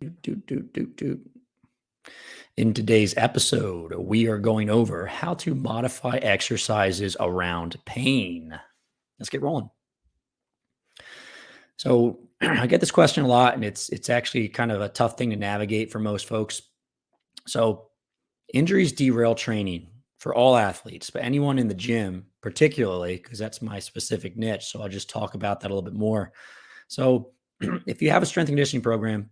Do. In today's episode, we are going over how to modify exercises around pain. Let's get rolling. So I get this question a lot, and it's actually kind of a tough thing to navigate for most folks. So injuries derail training for all athletes, but anyone in the gym, particularly, because that's my specific niche. So I'll just talk about that a little bit more. So if you have a strength and conditioning program,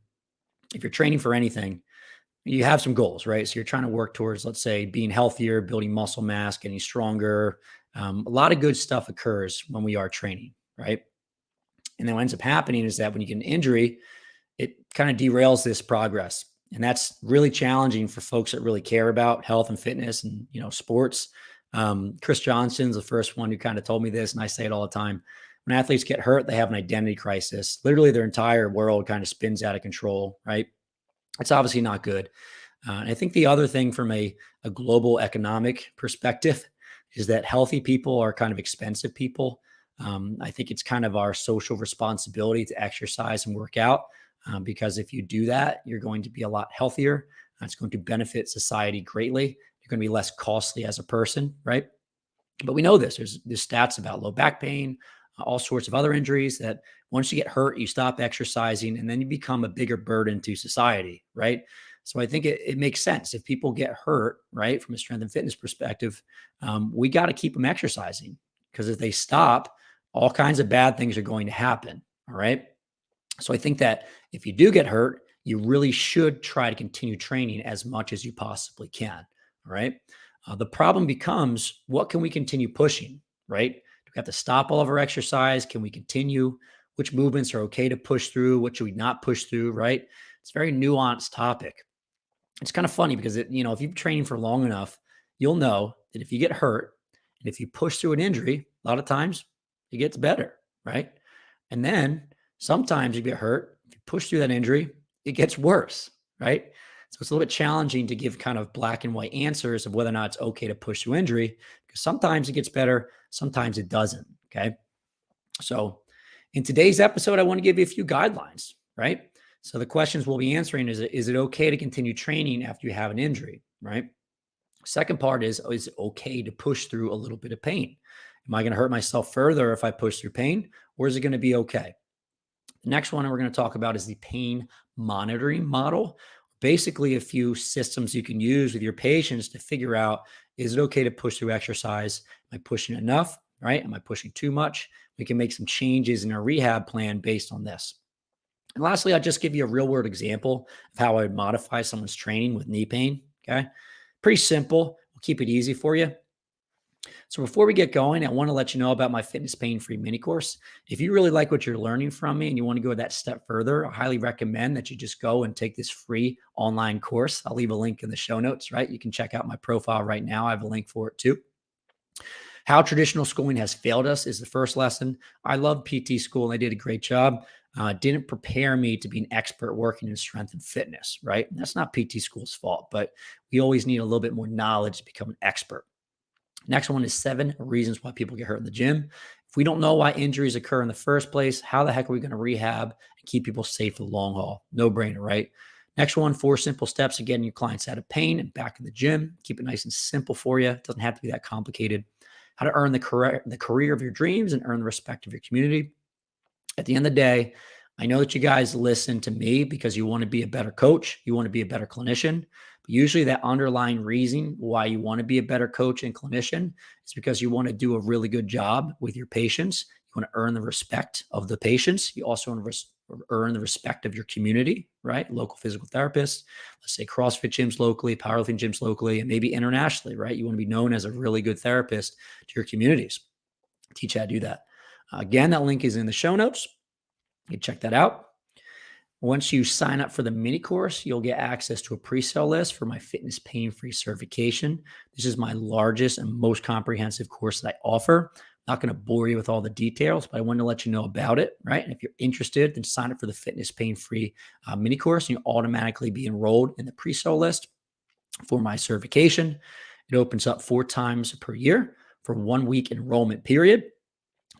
if you're training for anything, you have some goals, right? So you're trying to work towards, let's say, being healthier, building muscle mass, getting stronger. A lot of good stuff occurs when we are training, right? And then what ends up happening is that when you get an injury, it kind of derails this progress. And that's really challenging for folks that really care about health and fitness and, sports. Chris Johnson's the first one who kind of told me this, and I say it all the time. When athletes get hurt, they have an identity crisis. Literally, their entire world kind of spins out of control, right? It's obviously not good. And I think the other thing from a global economic perspective is that healthy people are kind of expensive people. I think it's kind of our social responsibility to exercise and work out because if you do that, you're going to be a lot healthier. It's going to benefit society greatly. You're going to be less costly as a person, right? But we know this. There's stats about low back pain, all sorts of other injuries that once you get hurt, you stop exercising and then you become a bigger burden to society, right? So I think it makes sense. If people get hurt, right, from a strength and fitness perspective, we got to keep them exercising because if they stop, all kinds of bad things are going to happen, all right? So I think that if you do get hurt, you really should try to continue training as much as you possibly can, all right? The problem becomes, what can we continue pushing, right? Do we have to stop all of our exercise? Can we continue? Which movements are okay to push through? What should we not push through, right? It's a very nuanced topic. It's kind of funny because, if you've been training for long enough, you'll know that if you get hurt and if you push through an injury, a lot of times it gets better, right? And then sometimes you get hurt, if you push through that injury, it gets worse, right? So it's a little bit challenging to give kind of black and white answers of whether or not it's okay to push through injury because sometimes it gets better, sometimes it doesn't, okay? So in today's episode, I want to give you a few guidelines, right? So the questions we'll be answering is it okay to continue training after you have an injury, right? Second part is it okay to push through a little bit of pain? Am I going to hurt myself further if I push through pain, or is it going to be okay? The next one we're going to talk about is the pain monitoring model. Basically, a few systems you can use with your patients to figure out, is it okay to push through exercise? Am I pushing enough, right? Am I pushing too much? We can make some changes in our rehab plan based on this. And lastly, I'll just give you a real world example of how I would modify someone's training with knee pain, okay? Pretty simple. We'll keep it easy for you. So before we get going, I want to let you know about my Fitness Pain-Free Mini Course. If you really like what you're learning from me and you want to go that step further, I highly recommend that you just go and take this free online course. I'll leave a link in the show notes, right? You can check out my profile right now. I have a link for it too. How traditional schooling has failed us is the first lesson. I love PT school and they did a great job. Didn't prepare me to be an expert working in strength and fitness, right? And that's not PT school's fault, but we always need a little bit more knowledge to become an expert. Next one is 7 reasons why people get hurt in the gym. If we don't know why injuries occur in the first place, how the heck are we going to rehab and keep people safe for the long haul? No brainer, right? Next one, 4 simple steps to getting your clients out of pain and back in the gym. Keep it nice and simple for you. It doesn't have to be that complicated. How to earn the career of your dreams and earn the respect of your community. At the end of the day, I know that you guys listen to me because you want to be a better coach. You want to be a better clinician. But usually that underlying reason why you want to be a better coach and clinician is because you want to do a really good job with your patients. You want to earn the respect of the patients. You also want to earn the respect of your community, right? Local physical therapists, let's say CrossFit gyms locally, powerlifting gyms locally, and maybe internationally, right? You want to be known as a really good therapist to your communities. Teach you how to do that. Again, that link is in the show notes. You can check that out. Once you sign up for the mini course, you'll get access to a pre-sale list for my fitness pain-free certification. This is my largest and most comprehensive course that I offer. I'm not going to bore you with all the details, but I wanted to let you know about it, right? And if you're interested, then sign up for the fitness pain-free mini course and you'll automatically be enrolled in the pre-sale list for my certification. It opens up 4 times per year for 1 week enrollment period.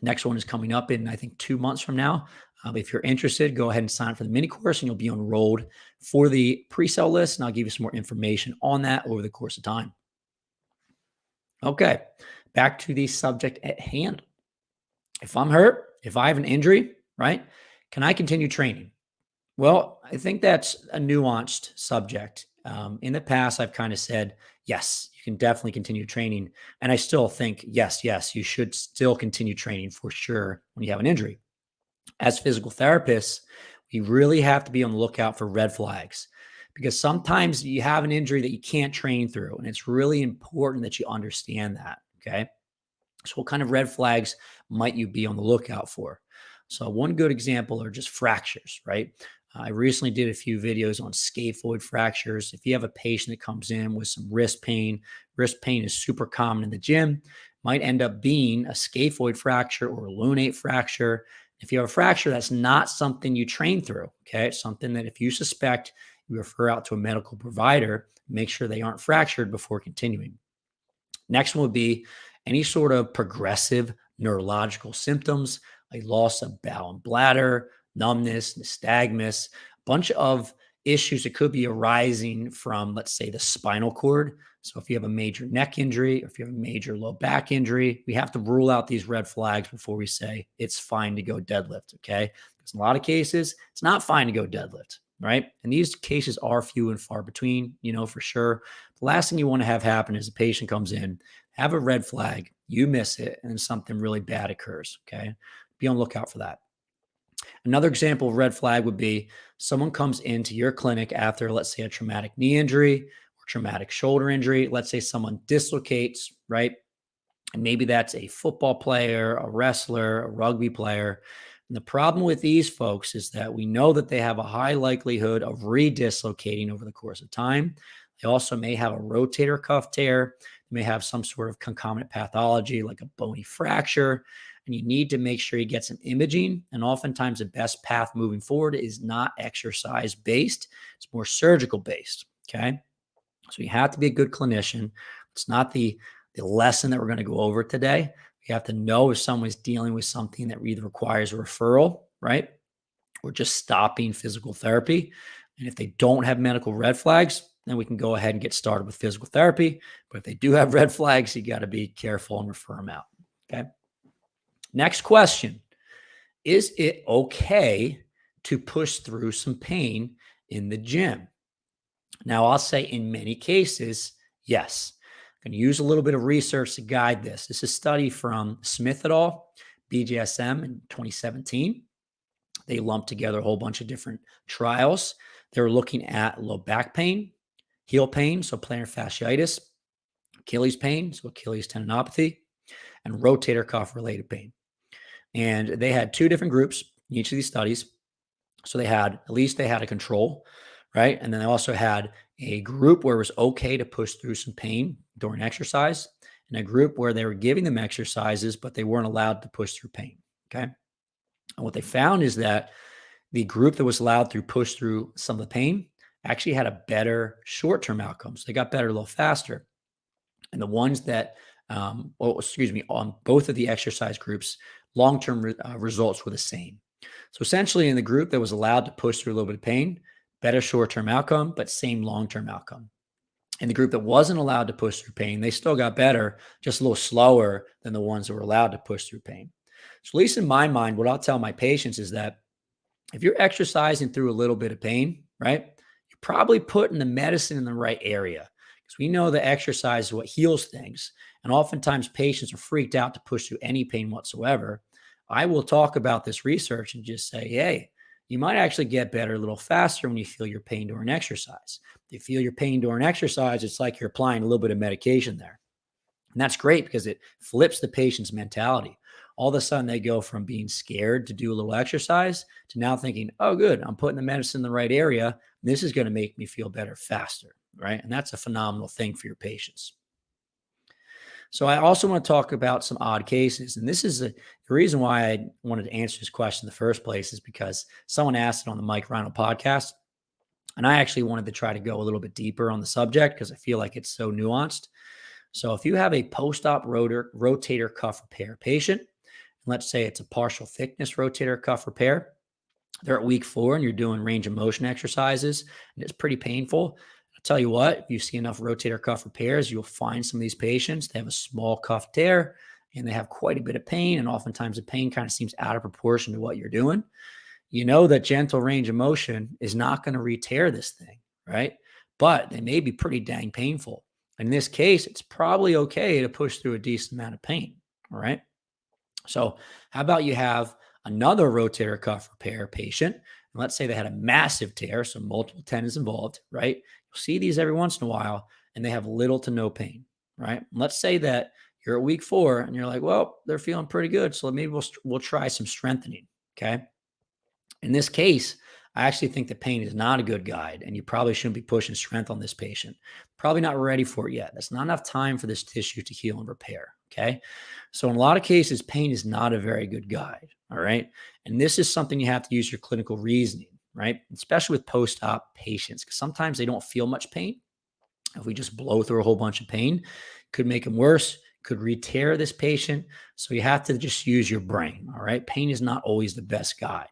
Next one is coming up in, I think, 2 months from now. If you're interested, go ahead and sign up for the mini course and you'll be enrolled for the pre-sale list. And I'll give you some more information on that over the course of time. Okay, back to the subject at hand. If I'm hurt, if I have an injury, right, can I continue training? Well, I think that's a nuanced subject. In the past, I've kind of said, yes, you can definitely continue training. And I still think, yes, you should still continue training for sure when you have an injury. As physical therapists, we really have to be on the lookout for red flags because sometimes you have an injury that you can't train through. And it's really important that you understand that. Okay. So, what kind of red flags might you be on the lookout for? So, one good example are just fractures, right? I recently did a few videos on scaphoid fractures. If you have a patient that comes in with some wrist pain is super common in the gym, might end up being a scaphoid fracture or a lunate fracture. If you have a fracture, that's not something you train through, okay? It's something that if you suspect, you refer out to a medical provider, make sure they aren't fractured before continuing. Next one would be any sort of progressive neurological symptoms like loss of bowel and bladder, numbness, nystagmus, a bunch of issues that could be arising from, let's say, the spinal cord. So if you have a major neck injury, or if you have a major low back injury, we have to rule out these red flags before we say it's fine to go deadlift, okay? Because in a lot of cases, it's not fine to go deadlift, right? And these cases are few and far between, for sure. The last thing you want to have happen is a patient comes in, have a red flag, you miss it, and something really bad occurs, okay? Be on the lookout for that. Another example of red flag would be someone comes into your clinic after, let's say, a traumatic knee injury or traumatic shoulder injury. Let's say someone dislocates, right? And maybe that's a football player, a wrestler, a rugby player. And the problem with these folks is that we know that they have a high likelihood of redislocating over the course of time. They also may have a rotator cuff tear. They may have some sort of concomitant pathology like a bony fracture. And you need to make sure you get some imaging. And oftentimes the best path moving forward is not exercise based. It's more surgical based. Okay. So you have to be a good clinician. It's not the lesson that we're going to go over today. You have to know if someone's dealing with something that either requires a referral, right? Or just stopping physical therapy. And if they don't have medical red flags, then we can go ahead and get started with physical therapy. But if they do have red flags, you got to be careful and refer them out. Okay. Next question. Is it okay to push through some pain in the gym? Now, I'll say in many cases, yes. I'm going to use a little bit of research to guide this. This is a study from Smith et al., BJSM in 2017. They lumped together a whole bunch of different trials. They were looking at low back pain, heel pain, so plantar fasciitis, Achilles pain, so Achilles tendinopathy, and rotator cuff related pain. And they had two different groups in each of these studies. So they had a control, right? And then they also had a group where it was okay to push through some pain during exercise, and a group where they were giving them exercises, but they weren't allowed to push through pain. Okay. And what they found is that the group that was allowed to push through some of the pain actually had a better short-term outcome. So they got better a little faster. And the ones that, on both of the exercise groups, long-term results were the same. So essentially in the group that was allowed to push through a little bit of pain, better short-term outcome, but same long-term outcome. In the group that wasn't allowed to push through pain, they still got better, just a little slower than the ones that were allowed to push through pain. So at least in my mind, what I'll tell my patients is that if you're exercising through a little bit of pain, right, you're probably putting the medicine in the right area, because we know that exercise is what heals things. And oftentimes patients are freaked out to push through any pain whatsoever. I will talk about this research and just say, hey, you might actually get better a little faster when you feel your pain during exercise. If you feel your pain during exercise, it's like you're applying a little bit of medication there. And that's great because it flips the patient's mentality. All of a sudden, they go from being scared to do a little exercise to now thinking, oh, good, I'm putting the medicine in the right area. This is going to make me feel better faster, right? And that's a phenomenal thing for your patients. So I also want to talk about some odd cases. And this is the reason why I wanted to answer this question in the first place is because someone asked it on the Mike Rhino podcast. And I actually wanted to try to go a little bit deeper on the subject because I feel like it's so nuanced. So if you have a post-op rotator cuff repair patient, let's say it's a partial thickness rotator cuff repair, They're at week 4 and you're doing range of motion exercises and it's pretty painful. I'll tell you what, if you see enough rotator cuff repairs, you'll find some of these patients, they have a small cuff tear and they have quite a bit of pain. And oftentimes the pain kind of seems out of proportion to what you're doing. You know that gentle range of motion is not going to re-tear this thing, right? But they may be pretty dang painful. In this case, it's probably okay to push through a decent amount of pain, all right? So how about you have another rotator cuff repair patient, and let's say they had a massive tear, so multiple tendons involved, right? You'll see these every once in a while, and they have little to no pain, right? And let's say that you're at week 4, and you're like, well, they're feeling pretty good, so maybe we'll try some strengthening, okay? In this case, I actually think that pain is not a good guide, and you probably shouldn't be pushing strength on this patient. Probably not ready for it yet. That's not enough time for this tissue to heal and repair. Okay. So, in a lot of cases, pain is not a very good guide. All right. And this is something you have to use your clinical reasoning, right? Especially with post op patients, because sometimes they don't feel much pain. If we just blow through a whole bunch of pain, could make them worse, could re-tear this patient. So, you have to just use your brain. All right. Pain is not always the best guide.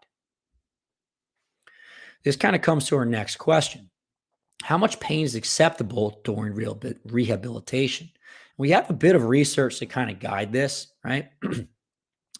This kind of comes to our next question. How much pain is acceptable during rehabilitation? We have a bit of research to kind of guide this, right?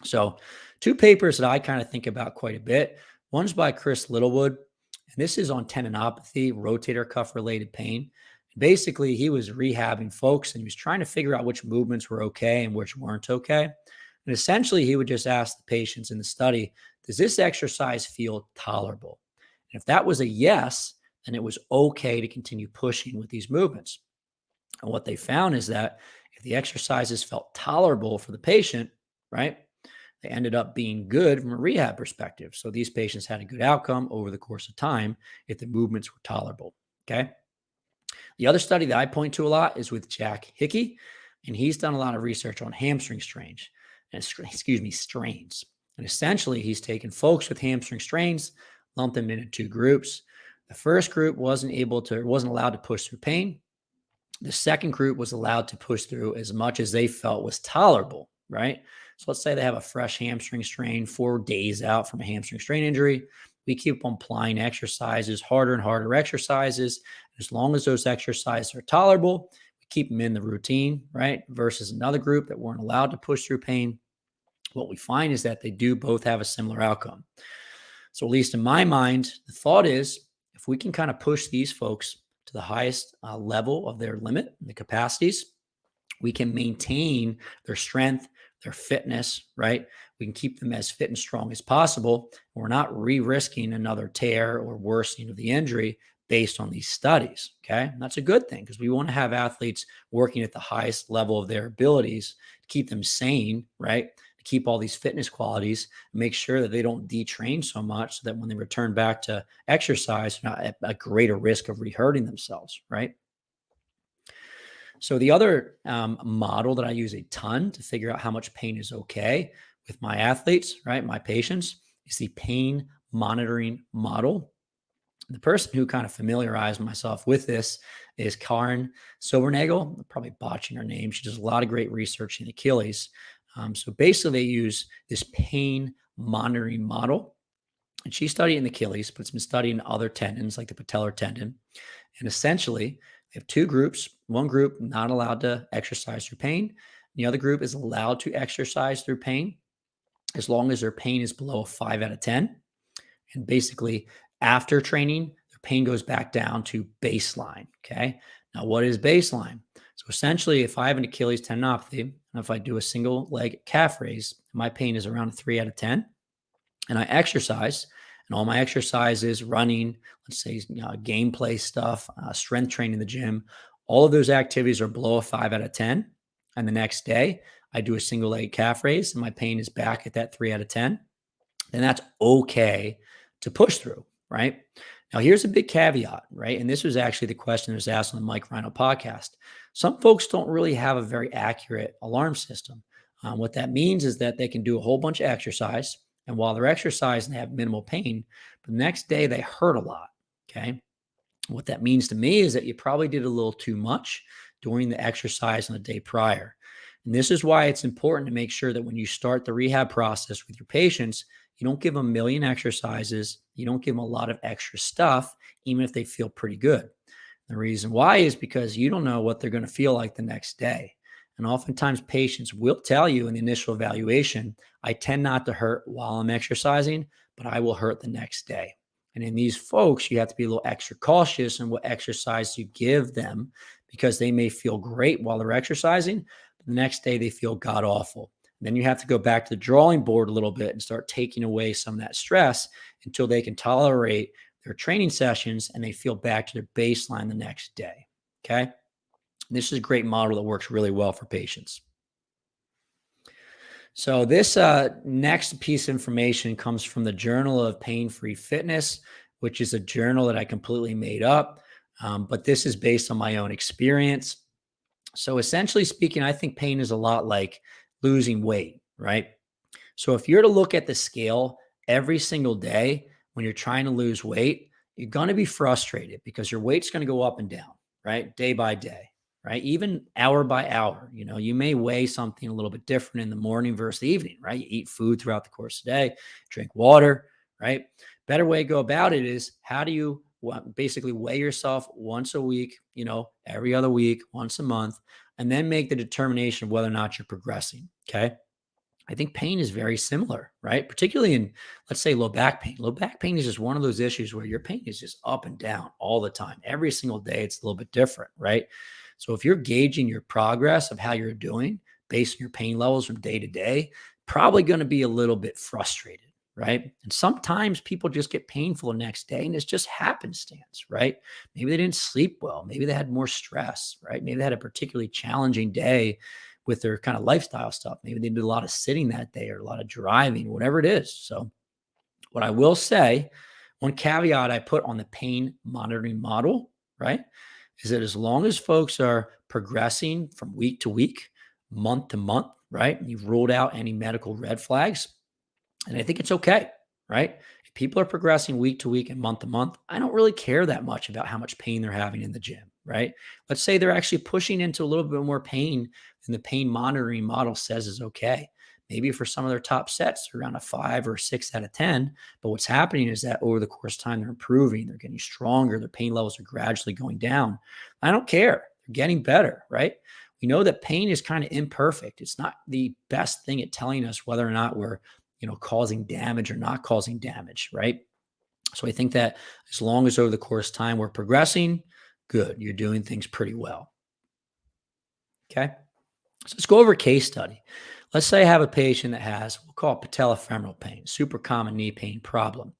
So, two papers that I kind of think about quite a bit. One's by Chris Littlewood, and this is on tendinopathy, rotator cuff related pain. Basically, he was rehabbing folks and he was trying to figure out which movements were okay and which weren't okay. And essentially, he would just ask the patients in the study, does this exercise feel tolerable? And if that was a yes, then it was okay to continue pushing with these movements. And what they found is that if the exercises felt tolerable for the patient, right, they ended up being good from a rehab perspective. So these patients had a good outcome over the course of time if the movements were tolerable. Okay. The other study that I point to a lot is with Jack Hickey, and he's done a lot of research on hamstring strains and strains. And essentially, he's taken folks with hamstring strains, lumped them into 2 groups. The first group wasn't allowed to push through pain. The second group was allowed to push through as much as they felt was tolerable, right? So let's say they have a fresh hamstring strain, 4 days out from a hamstring strain injury. We keep on applying exercises, harder and harder exercises. As long as those exercises are tolerable, we keep them in the routine, right? Versus another group that weren't allowed to push through pain. What we find is that they do both have a similar outcome. So at least in my mind, the thought is if we can kind of push these folks to the highest level of their limit and the capacities, we can maintain their strength, their fitness, right? We can keep them as fit and strong as possible. We're not risking another tear or worsening of the injury based on these studies, okay? And that's a good thing because we want to have athletes working at the highest level of their abilities to keep them sane, right? To keep all these fitness qualities, make sure that they don't detrain so much so that when they return back to exercise, they're not at a greater risk of re-hurting themselves, right? So the other model that I use a ton to figure out how much pain is okay with my athletes, right, my patients, is the pain monitoring model. The person who kind of familiarized myself with this is Karen Silvernagel. I'm probably botching her name. She does a lot of great research in Achilles. So basically, they use this pain monitoring model. And she studied in Achilles, but it's been studied in other tendons like the patellar tendon. And essentially, they have 2 groups. One group not allowed to exercise through pain. The other group is allowed to exercise through pain as long as their pain is below a 5 out of 10. And basically, after training, their pain goes back down to baseline. Okay. Now, what is baseline? So essentially, if I have an Achilles tendinopathy, and if I do a single leg calf raise, my pain is around a 3 out of 10, and I exercise, and all my exercise is running, let's say, gameplay stuff, strength training in the gym, all of those activities are below a 5 out of 10. And the next day, I do a single leg calf raise, and my pain is back at that 3 out of 10. Then that's okay to push through, right? Now, here's a big caveat, right? And this was actually the question that was asked on the Mike Rhino podcast. Some folks don't really have a very accurate alarm system. What that means is that they can do a whole bunch of exercise, and while they're exercising, they have minimal pain, but the next day they hurt a lot, okay? What that means to me is that you probably did a little too much during the exercise on the day prior. And this is why it's important to make sure that when you start the rehab process with your patients, You don't give them a million exercises. You don't give them a lot of extra stuff, even if they feel pretty good. The reason why is because you don't know what they're going to feel like the next day. And oftentimes patients will tell you in the initial evaluation, I tend not to hurt while I'm exercising, but I will hurt the next day. And in these folks, you have to be a little extra cautious in what exercise you give them because they may feel great while they're exercising, but the next day they feel god awful. And then you have to go back to the drawing board a little bit and start taking away some of that stress until they can tolerate their training sessions and they feel back to their baseline the next day. Okay. This is a great model that works really well for patients. So this next piece of information comes from the Journal of Pain-Free Fitness, which is a journal that I completely made up. But this is based on my own experience. So essentially speaking, I think pain is a lot like losing weight, right? So if you're to look at the scale every single day when you're trying to lose weight, you're going to be frustrated because your weight's going to go up and down, right? Day by day, right? Even hour by hour. You may weigh something a little bit different in the morning versus the evening, right? You eat food throughout the course of the day, drink water, right? Better way to go about it is how do you basically weigh yourself once a week, every other week, once a month, and then make the determination of whether or not you're progressing. Okay. I think pain is very similar, right? Particularly in, let's say, low back pain. Low back pain is just one of those issues where your pain is just up and down all the time. Every single day, it's a little bit different, right? So if you're gauging your progress of how you're doing based on your pain levels from day to day, probably going to be a little bit frustrated, right? And sometimes people just get painful the next day and it's just happenstance, right? Maybe they didn't sleep well. Maybe they had more stress, right? Maybe they had a particularly challenging day with their kind of lifestyle stuff. Maybe they did a lot of sitting that day or a lot of driving, whatever it is. So what I will say, one caveat I put on the pain monitoring model, right, is that as long as folks are progressing from week to week, month to month, right, and you've ruled out any medical red flags, and I think it's okay, right? If people are progressing week to week and month to month, I don't really care that much about how much pain they're having in the gym, right? Let's say they're actually pushing into a little bit more pain than the pain monitoring model says is okay. Maybe for some of their top sets, they're around a 5 or 6 out of 10. But what's happening is that over the course of time, they're improving, they're getting stronger, their pain levels are gradually going down. I don't care. They're getting better, right? We know that pain is kind of imperfect. It's not the best thing at telling us whether or not we're causing damage or not causing damage, right? So I think that as long as over the course of time we're progressing, good, you're doing things pretty well. Okay. So let's go over a case study. Let's say I have a patient that has, we'll call it patellofemoral pain, super common knee pain problem.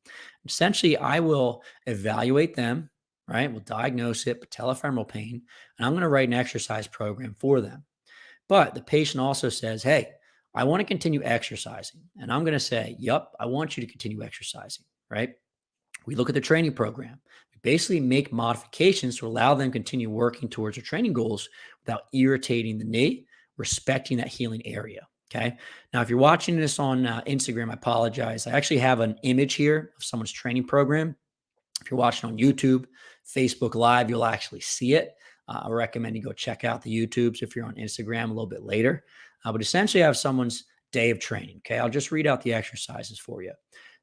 Essentially, I will evaluate them, right? We'll diagnose it, patellofemoral pain, and I'm going to write an exercise program for them. But the patient also says, hey, I want to continue exercising. And I'm going to say, yep, I want you to continue exercising, right? We look at the training program. We basically make modifications to allow them to continue working towards their training goals without irritating the knee, respecting that healing area. Okay. Now, if you're watching this on Instagram, I apologize. I actually have an image here of someone's training program. If you're watching on YouTube, Facebook Live, you'll actually see it. I recommend you go check out the YouTubes if you're on Instagram a little bit later. But essentially, I have someone's day of training. Okay. I'll just read out the exercises for you.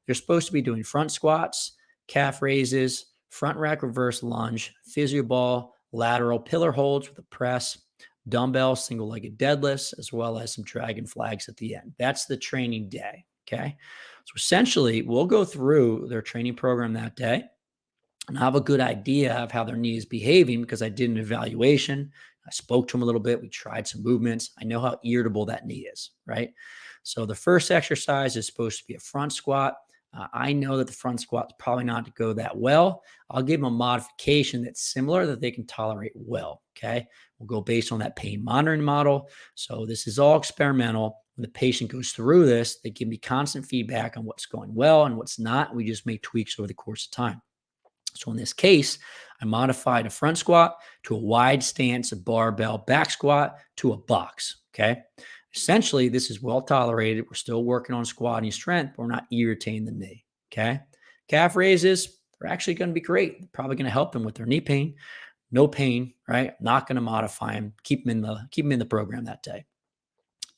They're supposed to be doing front squats, calf raises, front rack reverse lunge, physio ball, lateral pillar holds with a press, dumbbell, single-legged deadlifts, as well as some dragon flags at the end. That's the training day. Okay. So essentially, we'll go through their training program that day and have a good idea of how their knee is behaving because I did an evaluation. I spoke to them a little bit. We tried some movements. I know how irritable that knee is, right? So the first exercise is supposed to be a front squat. I know that the front squat's probably not to go that well. I'll give them a modification that's similar that they can tolerate well, okay? We'll go based on that pain monitoring model. So this is all experimental. When the patient goes through this, they give me constant feedback on what's going well and what's not. We just make tweaks over the course of time. So in this case, I modified a front squat to a wide stance, a barbell back squat to a box, okay? Essentially, this is well tolerated. We're still working on squatting strength, but we're not irritating the knee, okay? Calf raises are actually going to be great. They're probably going to help them with their knee pain. No pain, right? Not going to modify them. Keep them in the program that day.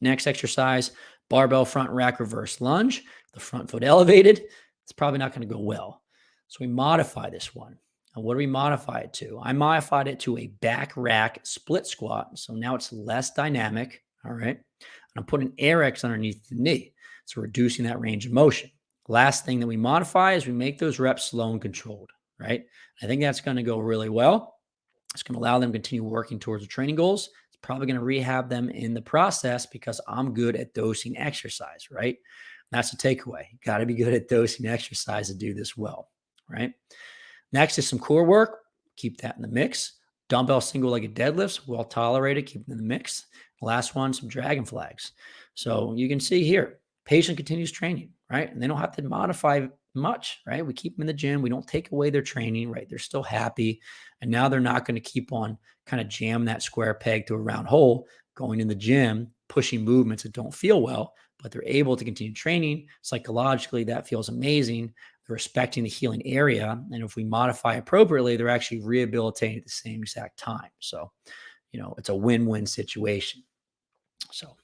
Next exercise, Barbell front rack reverse lunge, the front foot elevated, it's probably not going to go well. So we modify this one. And what do we modify it to? I modified it to a back rack split squat. So now it's less dynamic. All right. And I'm putting Air-X underneath the knee. So reducing that range of motion. Last thing that we modify is we make those reps slow and controlled, right? I think that's going to go really well. It's going to allow them to continue working towards their training goals. It's probably going to rehab them in the process because I'm good at dosing exercise, right? And that's the takeaway. You got to be good at dosing exercise to do this well, right? Next is some core work. Keep that in the mix. Dumbbell single-legged deadlifts, well tolerated, keep them in the mix. Last one, some dragon flags. So you can see here, patient continues training, right? And they don't have to modify much, right? We keep them in the gym. We don't take away their training, right? They're still happy. And now they're not going to keep on kind of jam that square peg to a round hole, going in the gym, pushing movements that don't feel well, but they're able to continue training. Psychologically, that feels amazing. They're respecting the healing area. And if we modify appropriately, they're actually rehabilitating at the same exact time. So, it's a win-win situation. So,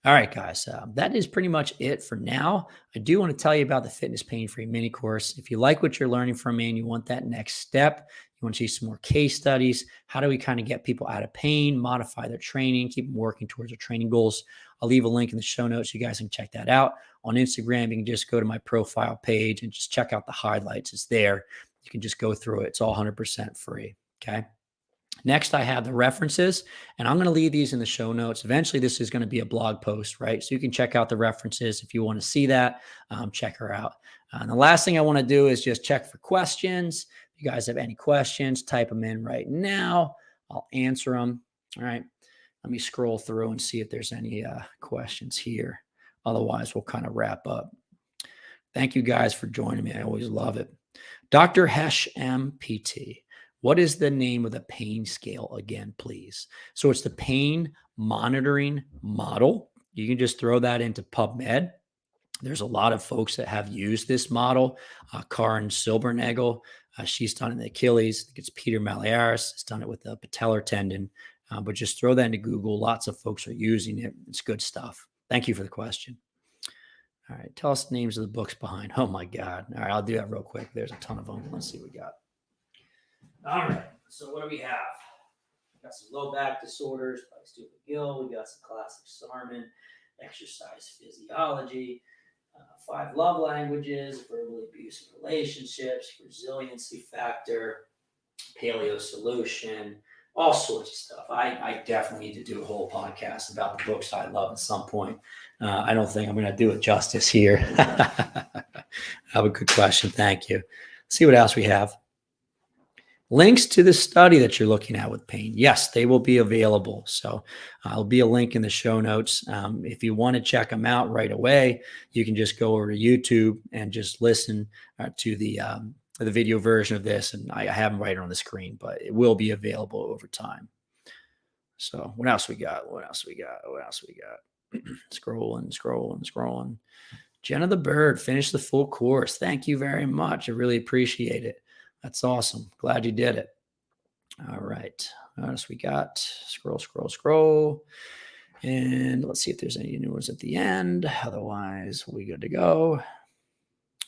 all right, guys, that is pretty much it for now. I do want to tell you about the Fitness Pain-Free Mini Course. If you like what you're learning from me and you want that next step, you want to see some more case studies, how do we kind of get people out of pain, modify their training, keep them working towards their training goals, I'll leave a link in the show notes. You guys can check that out. On Instagram, you can just go to my profile page and just check out the highlights. It's there. You can just go through it. It's all 100% free, okay? Next, I have the references, and I'm going to leave these in the show notes. Eventually, this is going to be a blog post, right? So you can check out the references if you want to see that. Check her out. And the last thing I want to do is just check for questions. If you guys have any questions, type them in right now. I'll answer them. All right. Let me scroll through and see if there's any questions here. Otherwise, we'll kind of wrap up. Thank you guys for joining me. I always love it. Dr. Hesh MPT. What is the name of the pain scale again, please? So it's the pain monitoring model. You can just throw that into PubMed. There's a lot of folks that have used this model. Karen Silbernagel, she's done it in the Achilles. I think it's Peter Malliaris has done it with the patellar tendon. But just throw that into Google. Lots of folks are using it. It's good stuff. Thank you for the question. All right. Tell us the names of the books behind. Oh, my God. All right. I'll do that real quick. There's a ton of them. Let's see what we got. All right. So what do we have? We got some low back disorders by Stuart McGill. We got some classic Sarman, exercise physiology, 5 love languages, verbal abusive relationships, resiliency factor, paleo solution, all sorts of stuff. I definitely need to do a whole podcast about the books I love at some point. I don't think I'm going to do it justice here. Have a good question. Thank you. Let's see what else we have. Links to the study that you're looking at with pain. Yes, they will be available. So I'll be a link in the show notes. If you want to check them out right away, you can just go over to YouTube and just listen to the video version of this. And I have them right on the screen, but it will be available over time. So what else we got? Scrolling. Jenna the Bird finished the full course. Thank you very much. I really appreciate it. That's awesome. Glad you did it. All right. What else we got? Scroll. And let's see if there's any new ones at the end. Otherwise, we're good to go.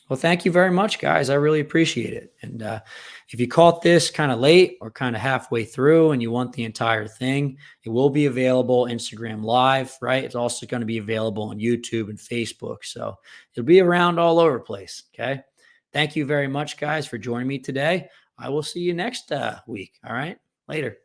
Well, thank you very much, guys. I really appreciate it. And if you caught this kind of late or kind of halfway through and you want the entire thing, it will be available Instagram Live, right? It's also going to be available on YouTube and Facebook. So it'll be around all over the place, okay? Thank you very much, guys, for joining me today. I will see you next week. All right. Later.